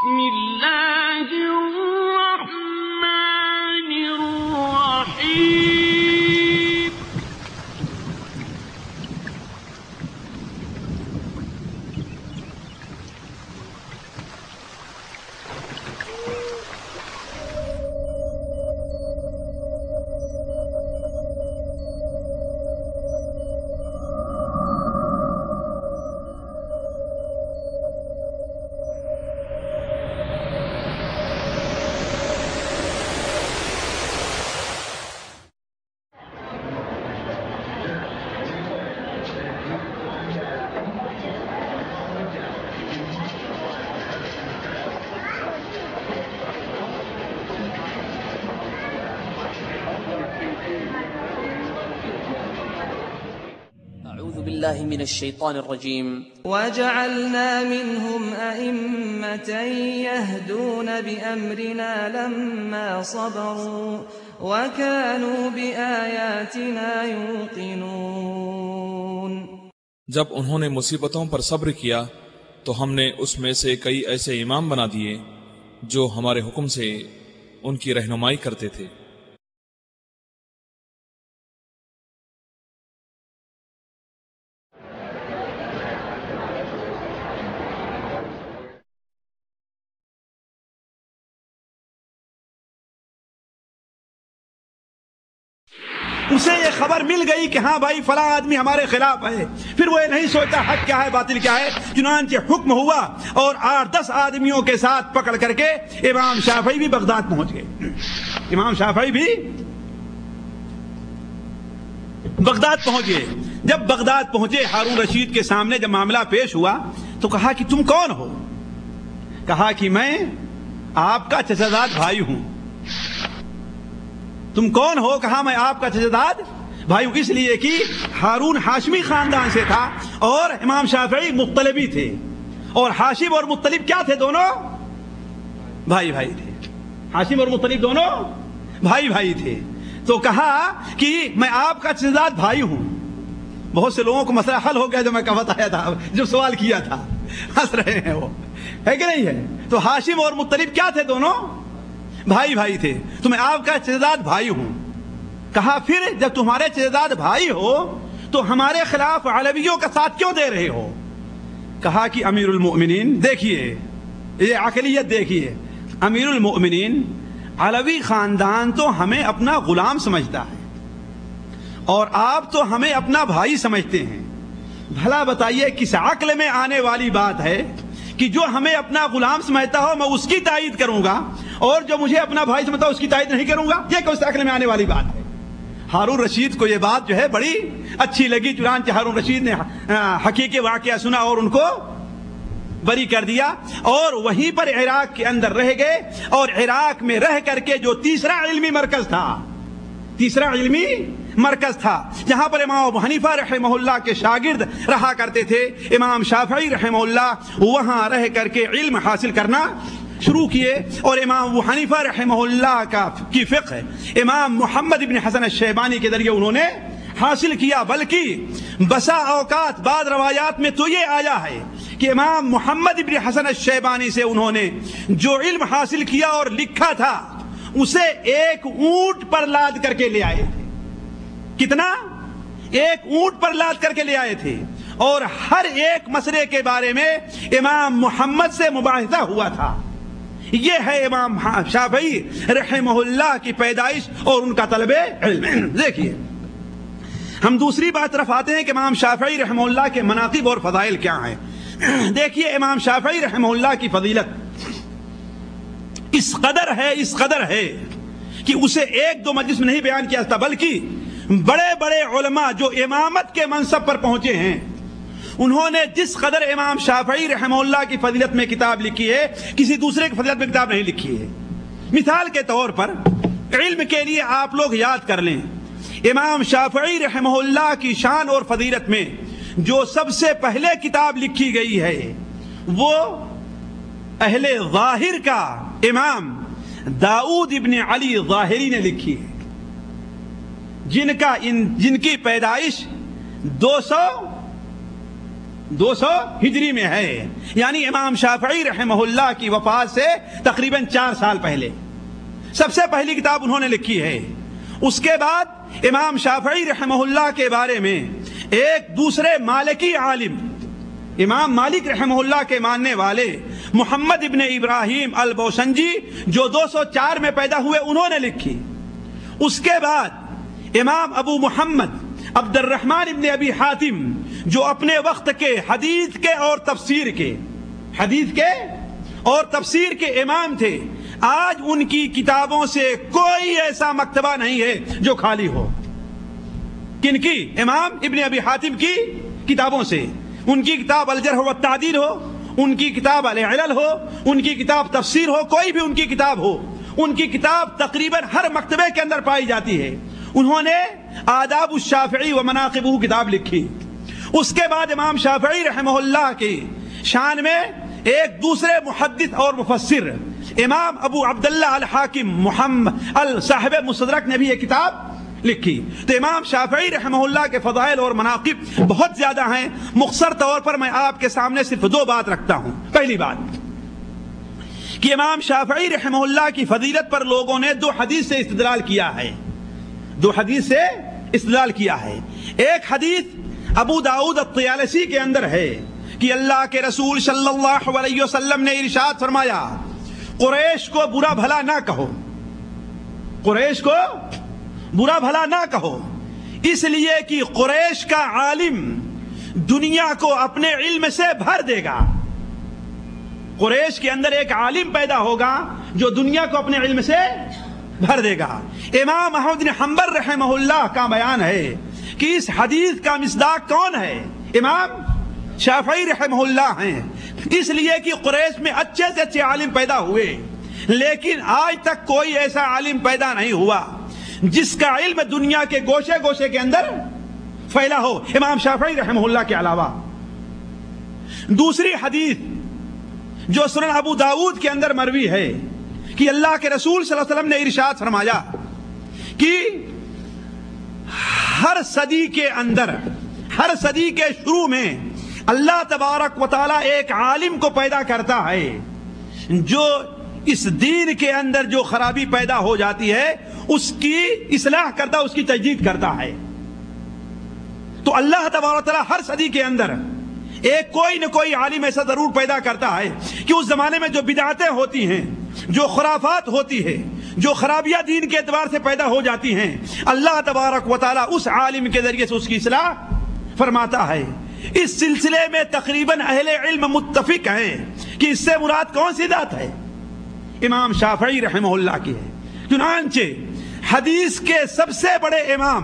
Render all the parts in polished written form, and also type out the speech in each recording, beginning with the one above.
بسم الله الرحمن الرحيم أعوذ بالله من الشيطان الرجيم وجعلنا منهم أئمة يهدون بأمرنا لما صبروا وكانوا بآياتنا يوقنون۔ جب انہوں نے مصیبتوں پر صبر کیا تو ہم نے اس میں سے کئی ایسے امام بنا دیے جو ہمارے حکم سے ان کی رہنمائی کرتے تھے۔ اسے یہ خبر مل گئی کہ ہاں بھائی فلاں آدمی ہمارے خلاف ہے، پھر وہ یہ نہیں سوچتا حق کیا ہے باطل کیا ہے، چنانچہ حکم ہوا اور 8-10 آدمیوں کے ساتھ پکڑ کر کے امام شافعی بھی بغداد پہنچ گئے۔ امام شافعی بھی بغداد پہنچ گئے۔ جب بغداد پہنچے ہارون رشید کے سامنے جب معاملہ پیش ہوا تو کہا کہ تم کون ہو؟ کہا کہ میں آپ کا چچاداد بھائی ہوں۔ تم کون ہو؟ کہا میں آپ کا چچاداد بھائی ہوں، اس لیے کہ ہارون ہاشمی خاندان سے تھا اور امام شافعی مطلبی تھے، اور ہاشم اور مطلب کیا تھے؟ دونوں بھائی بھائی تھے۔ ہاشم اور مطلب دونوں بھائی بھائی تھے۔ تو کہا کہ میں آپ کا چچاداد بھائی ہوں۔ بہت سے لوگوں کو مسئلہ حل ہو گیا جو میں بتایا تھا، جو سوال کیا تھا، ہنس رہے ہیں وہ، ہے کہ نہیں ہے؟ تو ہاشم اور مطلب کیا تھے؟ دونوں بھائی بھائی تھے۔ تو میں آپ کا چچاداد بھائی ہوں۔ کہا پھر جب تمہارے چچاداد بھائی ہو تو ہمارے خلاف علویوں کا ساتھ کیوں دے رہے ہو؟ کہا کہ امیر المؤمنین، دیکھیے یہ عقلیت دیکھیے، امیر المؤمنین علوی خاندان تو ہمیں اپنا غلام سمجھتا ہے اور آپ تو ہمیں اپنا بھائی سمجھتے ہیں۔ بھلا بتائیے کس عقل میں آنے والی بات ہے کہ جو ہمیں اپنا غلام سمجھتا ہو میں اس کی تائید کروں گا، اور جو مجھے اپنا بھائی سمجھتا ہو اس کی تائید نہیں کروں گا؟ یہ کس عقل میں آنے والی بات ہے؟ ہارون رشید کو یہ بات جو ہے بڑی اچھی لگی، چنانچہ ہارون رشید نے حقیقی واقعہ سنا اور ان کو بری کر دیا، اور وہیں پر عراق کے اندر رہ گئے، اور عراق میں رہ کر کے جو تیسرا علمی مرکز تھا جہاں پر امام ابو حنیفہ رحمہ اللہ کے شاگرد رہا کرتے تھے، امام شافعی رحمہ اللہ، وہاں رہ کر کے علم حاصل کرنا شروع کیے، اور امام ابو حنیفہ رحمہ اللہ کی فقہ امام محمد بن حسن الشیبانی کے ذریعے انہوں نے حاصل کیا۔ بلکہ بسا اوقات بعض روایات میں تو یہ آیا ہے کہ امام محمد بن حسن الشیبانی سے انہوں نے جو علم حاصل کیا اور لکھا تھا اسے ایک اونٹ پر لاد کر کے لے آئے تھے۔ کتنا؟ ایک اونٹ پر لاد کر کے لے آئے تھے، اور ہر ایک مسئلے کے بارے میں امام محمد سے مباحثہ ہوا تھا۔ یہ ہے امام شافعی رحمہ اللہ کی پیدائش اور ان کا طلب علم۔ دیکھیے ہم دوسری بات طرف آتے ہیں کہ امام شافعی رحمہ اللہ کے مناقب اور فضائل کیا ہیں۔ دیکھیے امام شافعی رحمہ اللہ کی فضیلت اس قدر ہے کہ اسے ایک دو مجلس میں نہیں بیان کیا جاتا، بلکہ بڑے بڑے علماء جو امامت کے منصب پر پہنچے ہیں انہوں نے جس قدر امام شافعی رحمہ اللہ کی فضیلت میں کتاب لکھی ہے کسی دوسرے کی فضیلت میں کتاب نہیں لکھی ہے۔ مثال کے طور پر علم کے لیے آپ لوگ یاد کر لیں، امام شافعی رحمہ اللہ کی شان اور فضیلت میں جو سب سے پہلے کتاب لکھی گئی ہے وہ اہل ظاہر کا امام داؤد ابن علی ظاہری نے لکھی ہے، جن کی پیدائش 200 ہجری میں ہے، یعنی امام شافعی رحمہ اللہ کی وفات سے تقریباً 4 سال پہلے سب سے پہلی کتاب انہوں نے لکھی ہے۔ اس کے بعد امام شافعی رحمہ اللہ کے بارے میں ایک دوسرے مالکی عالم، امام مالک رحمہ اللہ کے ماننے والے محمد ابن ابراہیم البوسنجی جو 204 میں پیدا ہوئے، انہوں نے لکھی۔ اس کے بعد امام ابو محمد عبد الرحمن ابن ابی حاتم جو اپنے وقت کے حدیث کے اور تفسیر کے امام تھے، آج ان کی کتابوں سے کوئی ایسا مکتبہ نہیں ہے جو خالی ہو۔ کن کی؟ امام ابن ابی حاتم کی کتابوں سے۔ ان کی کتاب الجرح والتعدیل ہو، ان کی کتاب العلل ہو، ان کی کتاب تفسیر ہو، کوئی بھی ان کی کتاب ہو، ان کی کتاب تقریباً ہر مکتبے کے اندر پائی جاتی ہے۔ انہوں نے آداب الشافعی و مناقبہ کتاب لکھی۔ اس کے بعد امام شافعی رحمہ اللہ کی شان میں ایک دوسرے محدث اور مفسر امام ابو عبداللہ الحاکم محمد صاحب مستدرک نے بھی یہ کتاب لکھی۔ تو امام شافعی رحمہ اللہ کے فضائل اور مناقب بہت زیادہ ہیں، مختصر طور پر میں آپ کے سامنے صرف 2 بات رکھتا ہوں۔ پہلی بات کہ امام شافعی رحمہ اللہ کی فضیلت پر لوگوں نے 2 حدیث سے استدلال کیا ہے، 2 حدیث سے استدلال کیا ہے۔ ایک حدیث ابو داؤد الطیالسی کے اندر ہے کہ اللہ کے رسول صلی اللہ علیہ وسلم نے ارشاد فرمایا، قریش کو برا بھلا نہ کہو، قریش کو برا بھلا نہ کہو، اس لیے کہ قریش کا عالم دنیا کو اپنے علم سے بھر دے گا۔ قریش کے اندر ایک عالم پیدا ہوگا جو دنیا کو اپنے علم سے بھر دے گا۔ امام احمد بن حنبل رحمہ اللہ کا بیان ہے کہ اس حدیث کا مصداق کون ہے؟ امام شافعی رحمہ اللہ ہیں، اس لیے کہ قریش میں اچھے سے اچھے عالم پیدا ہوئے، لیکن آج تک کوئی ایسا عالم پیدا نہیں ہوا جس کا علم دنیا کے گوشے گوشے کے اندر پھیلا ہو امام شافعی رحمہ اللہ کے علاوہ۔ دوسری حدیث جو سنن ابو داؤد کے اندر مروی ہے کہ اللہ کے رسول صلی اللہ علیہ وسلم نے ارشاد فرمایا کہ ہر صدی کے اندر، ہر صدی کے شروع میں اللہ تبارک و تعالی ایک عالم کو پیدا کرتا ہے جو اس دین کے اندر جو خرابی پیدا ہو جاتی ہے اس کی اصلاح کرتا، اس کی تجدید کرتا ہے۔ تو اللہ تبارک و تعالی ہر صدی کے اندر ایک کوئی نہ کوئی عالم ایسا ضرور پیدا کرتا ہے کہ اس زمانے میں جو بدعتیں ہوتی ہیں، جو خرافات ہوتی ہے، جو خرابیاں دین کے اعتبار سے پیدا ہو جاتی ہیں، اللہ تبارک و تعالی اس عالم کے ذریعے سے اس کی اصلاح فرماتا ہے۔ اس سلسلے میں تقریباً اہل علم متفق ہیں کہ اس سے مراد کون سی ذات ہے؟ امام شافعی رحمہ اللہ کی ہے۔ چنانچہ حدیث کے سب سے بڑے امام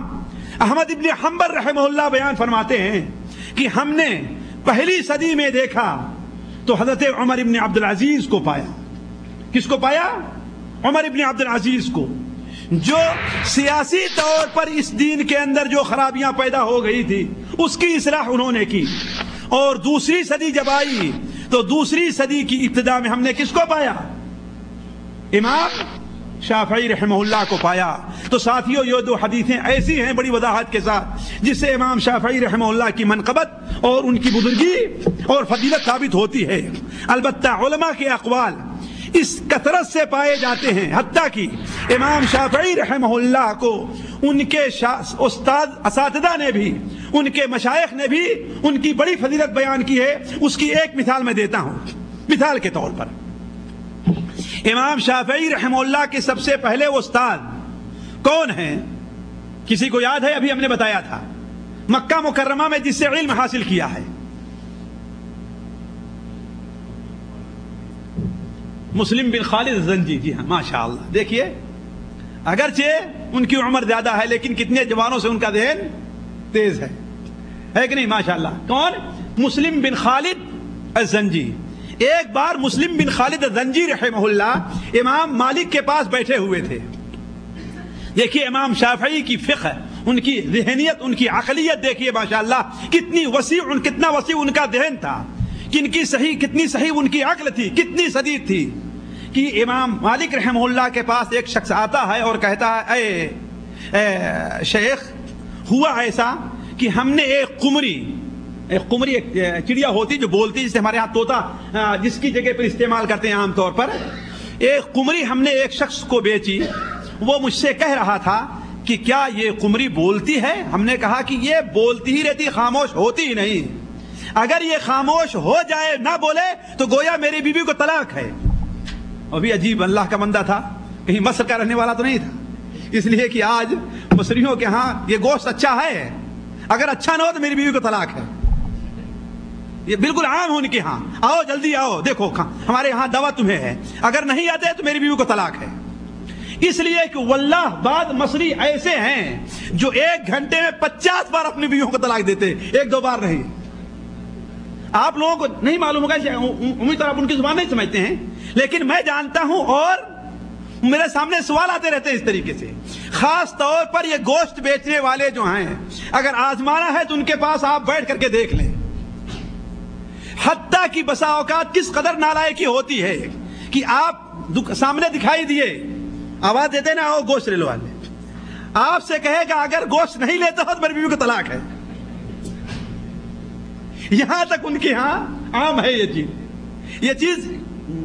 احمد ابن حنبل رحمہ اللہ بیان فرماتے ہیں کہ ہم نے پہلی صدی میں دیکھا تو حضرت عمر ابن عبدالعزیز کو پایا۔ کس کو پایا؟ عمر ابن عبدالعزیز کو، جو سیاسی طور پر اس دین کے اندر جو خرابیاں پیدا ہو گئی تھی اس کی اصلاح انہوں نے کی۔ اور دوسری صدی جب آئی تو دوسری صدی کی ابتدا میں ہم نے کس کو پایا؟ امام شافعی رحمہ اللہ کو پایا۔ تو ساتھیوں، یہ 2 حدیثیں ایسی ہیں بڑی وضاحت کے ساتھ جس سے امام شافعی رحمہ اللہ کی منقبت اور ان کی بزرگی اور فضیلت ثابت ہوتی ہے۔ البتہ علماء کے اقوال اس کثرت سے پائے جاتے ہیں، حتیٰ کہ امام شافعی رحمہ اللہ کو ان کے استاد اساتذہ نے بھی، ان کے مشائخ نے بھی ان کی بڑی فضیلت بیان کی ہے۔ اس کی ایک مثال میں دیتا ہوں۔ مثال کے طور پر امام شافعی رحمہ اللہ کے سب سے پہلے استاد کون ہیں؟ کسی کو یاد ہے؟ ابھی ہم نے بتایا تھا، مکہ مکرمہ میں جس سے علم حاصل کیا ہے، مسلم بن خالد الزنجی۔ جی ہاں، ماشاءاللہ۔ دیکھیے، اگرچہ ان کی عمر زیادہ ہے لیکن کتنے جوانوں سے ان کا ذہن تیز ہے کہ نہیں؟ ماشاءاللہ۔ کون؟ مسلم بن خالد الزنجی۔ ایک بار مسلم بن خالد الزنجی رحمہ اللہ امام مالک کے پاس بیٹھے ہوئے تھے۔ دیکھیے امام شافعی کی فقہ، ان کی ذہنیت، ان کی عقلیت دیکھیے ماشاءاللہ کتنا وسیع ان کا ذہن تھا، کتنی صحیح ان کی عقل تھی، کتنی سدید تھی کہ امام مالک رحمہ اللہ کے پاس ایک شخص آتا ہے اور کہتا ہے، اے شیخ، ہوا ایسا کہ ہم نے ایک قمری، ایک قمری ایک چڑیا ہوتی جو بولتی، جسے ہمارے یہاں طوطا جس کی جگہ پر استعمال کرتے ہیں عام طور پر. ایک قمری ہم نے ایک شخص کو بیچی. وہ مجھ سے کہہ رہا تھا کہ کیا یہ قمری بولتی ہے؟ ہم نے کہا کہ یہ بولتی ہی رہتی، خاموش ہوتی ہی نہیں. اگر یہ خاموش ہو جائے، نہ بولے، تو گویا میری بیوی کو طلاق ہے. اور بھی عجیب، اللہ کا بندہ تھا، کہیں مصر کا رہنے والا تو نہیں تھا. اس لیے کہ آج مصریوں کے ہاں یہ گوشت اچھا ہے، اگر اچھا نہ ہو تو میری بیوی کو طلاق ہے. یہ بالکل عام ہو ان کے ہاں. آؤ جلدی آؤ، دیکھو ہمارے یہاں دعوت تمہیں ہے، اگر نہیں آتے تو میری بیوی کو طلاق ہے. اس لیے کہ واللہ بعض مصری ایسے ہیں جو 1 گھنٹے میں 50 بار اپنی بیویوں کو طلاق دیتے، 1-2 بار نہیں. آپ لوگوں کو نہیں معلوم ہوگا، امید طور آپ ان کی زبان نہیں سمجھتے ہیں، لیکن میں جانتا ہوں اور میرے سامنے سوال آتے رہتے ہیں اس طریقے سے. خاص طور پر یہ گوشت بیچنے والے جو ہیں، اگر آزمانا ہے تو ان کے پاس آپ بیٹھ کر کے دیکھ لیں. حتیٰ کہ بسا اوقات کس قدر نالائکی ہوتی ہے کہ آپ سامنے دکھائی دیے، آواز دیتے نا، آؤ گوشت لے لو والے، آپ سے کہے گا اگر گوشت نہیں لیتا ہو تو میری بیوی کو طلاق ہے. یہاں تک ان کے ہاں عام ہے یہ چیز. یہ چیز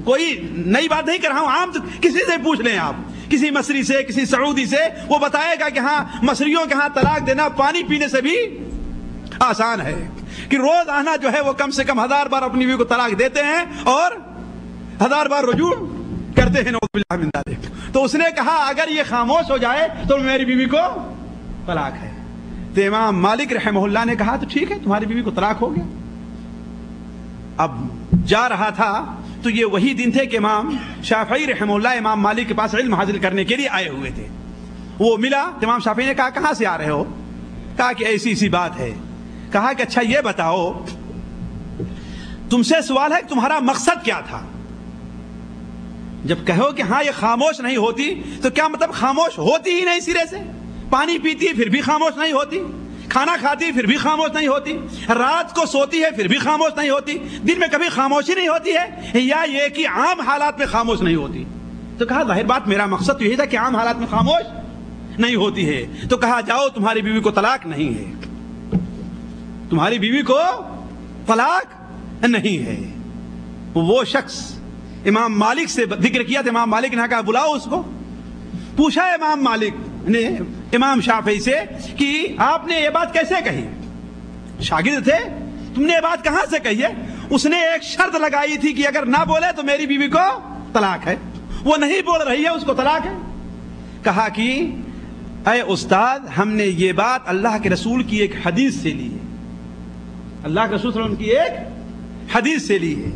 کوئی نئی بات نہیں کر رہا ہوں، عام کسی سے پوچھ لیں آپ، کسی مصری سے، کسی سعودی سے، وہ بتائے گا کہ ہاں مصریوں کے ہاں طلاق دینا پانی پینے سے بھی آسان ہے. کہ روز آنا جو ہے وہ کم سے کم 1000 بار اپنی بیوی کو طلاق دیتے ہیں اور 1000 بار رجوع کرتے ہیں، نعوذ باللہ من ذالک. تو اس نے کہا اگر یہ خاموش ہو جائے تو میری بیوی کو طلاق ہے. تو امام مالک رحمہ اللہ نے کہا تو ٹھیک ہے، تمہاری بیوی کو طلاق ہو گیا. اب جا رہا تھا تو یہ وہی دن تھے کہ امام شافعی رحمہ اللہ امام مالک کے پاس علم حاصل کرنے کے لیے آئے ہوئے تھے. وہ ملا، امام شافعی نے کہا کہاں سے آ رہے ہو؟ کہا کہ ایسی بات ہے. کہا کہ اچھا یہ بتاؤ، تم سے سوال ہے کہ تمہارا مقصد کیا تھا؟ جب کہو کہ ہاں یہ خاموش نہیں ہوتی تو کیا مطلب خاموش ہوتی ہی نہیں سرے سے؟ پانی پیتی پھر بھی خاموش نہیں ہوتی، کھانا کھاتی پھر بھی خاموش نہیں ہوتی، رات کو سوتی ہے پھر بھی خاموش نہیں ہوتی، دن میں کبھی خاموشی نہیں ہوتی ہے، یا یہ کہ عام حالات میں خاموش نہیں ہوتی؟ تو کہا ظاہر بات میرا مقصد تو یہی تھا کہ عام حالات میں خاموش نہیں ہوتی ہے. تو کہا جاؤ تمہاری بیوی کو طلاق نہیں ہے، تمہاری بیوی کو طلاق نہیں ہے. وہ شخص امام مالک سے ذکر کیا تو امام مالک نے کہا بلاؤ اس کو. پوچھا امام مالک نے امام شافعی سے کہ آپ نے یہ بات کیسے کہی؟ شاگرد تھے، تم نے یہ بات کہاں سے کہی ہے؟ اس نے ایک شرط لگائی تھی کہ اگر نہ بولے تو میری بیوی کو طلاق ہے. وہ نہیں بول رہی ہے، اس کو طلاق ہے. کہا کہ اے استاد، ہم نے یہ بات اللہ کے رسول کی ایک حدیث سے لی ہے، اللہ کے رسول صلی اللہ علیہ وسلم کی ایک حدیث سے لی ہے.